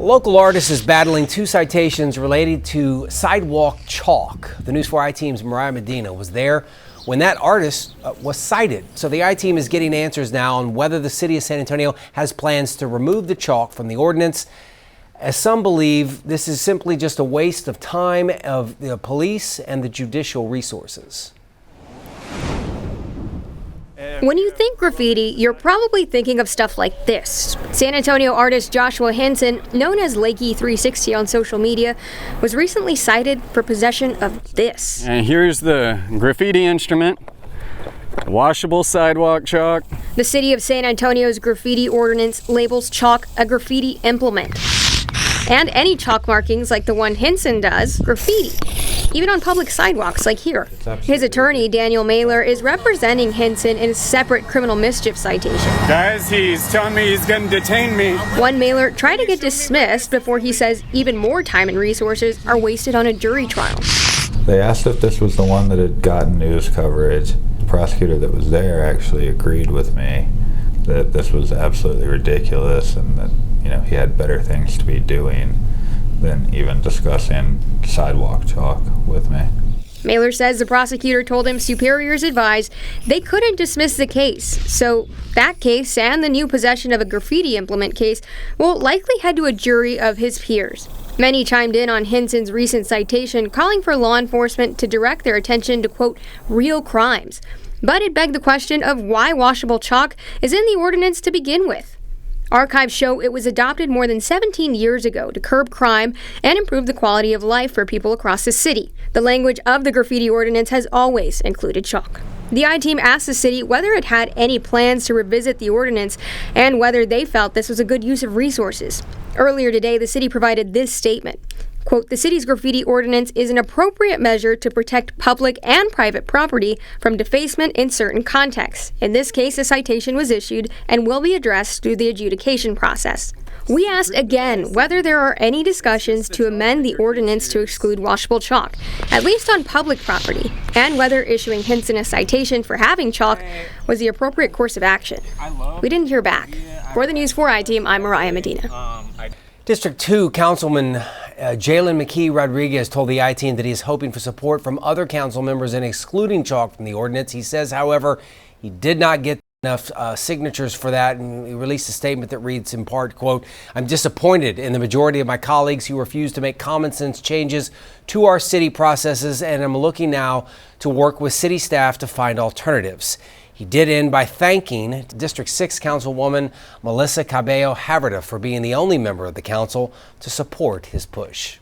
A local artist is battling 2 citations related to sidewalk chalk. The News 4i team's Mariah Medina was there when that artist was cited. So the I-team is getting answers now on whether the city of San Antonio has plans to remove the chalk from the ordinance. As some believe, this is simply just a waste of time of the police and the judicial resources. When you think graffiti, you're probably thinking of stuff like this. San Antonio artist Joshua Henson, known as Lakey360 on social media, was recently cited for possession of this. And here's the graffiti instrument, washable sidewalk chalk. The city of San Antonio's graffiti ordinance labels chalk a graffiti implement. And any chalk markings like the one Henson does, graffiti, even on public sidewalks like here. His attorney, Daniel Mailer, is representing Henson in a separate criminal mischief citation. Guys, he's telling me he's going to detain me. One Mailer tried to get dismissed before he says even more time and resources are wasted on a jury trial. They asked if this was the one that had gotten news coverage. The prosecutor that was there actually agreed with me that this was absolutely ridiculous and that, he had better things to be doing than even discussing sidewalk chalk with me. Mailer says the prosecutor told him superiors advised they couldn't dismiss the case. So that case and the new possession of a graffiti implement case will likely head to a jury of his peers. Many chimed in on Henson's recent citation, calling for law enforcement to direct their attention to, quote, real crimes. But it begged the question of why washable chalk is in the ordinance to begin with. Archives show it was adopted more than 17 years ago to curb crime and improve the quality of life for people across the city. The language of the graffiti ordinance has always included chalk. The I-team asked the city whether it had any plans to revisit the ordinance and whether they felt this was a good use of resources. Earlier today, the city provided this statement. Quote, the city's graffiti ordinance is an appropriate measure to protect public and private property from defacement in certain contexts. In this case, a citation was issued and will be addressed through the adjudication process. We asked again whether there are any discussions to amend the ordinance to exclude washable chalk, at least on public property, and whether issuing Henson a citation for having chalk was the appropriate course of action. We didn't hear back. For the News 4i team, I'm Mariah Medina. District 2 Councilman Jalen McKee Rodriguez told the I-team that he is hoping for support from other council members in excluding chalk from the ordinance. He says, however, he did not get enough signatures for that, and he released a statement that reads in part, quote, I'm disappointed in the majority of my colleagues who refuse to make common sense changes to our city processes, and I'm looking now to work with city staff to find alternatives. He did end by thanking District 6 Councilwoman Melissa Cabello Haverda for being the only member of the council to support his push.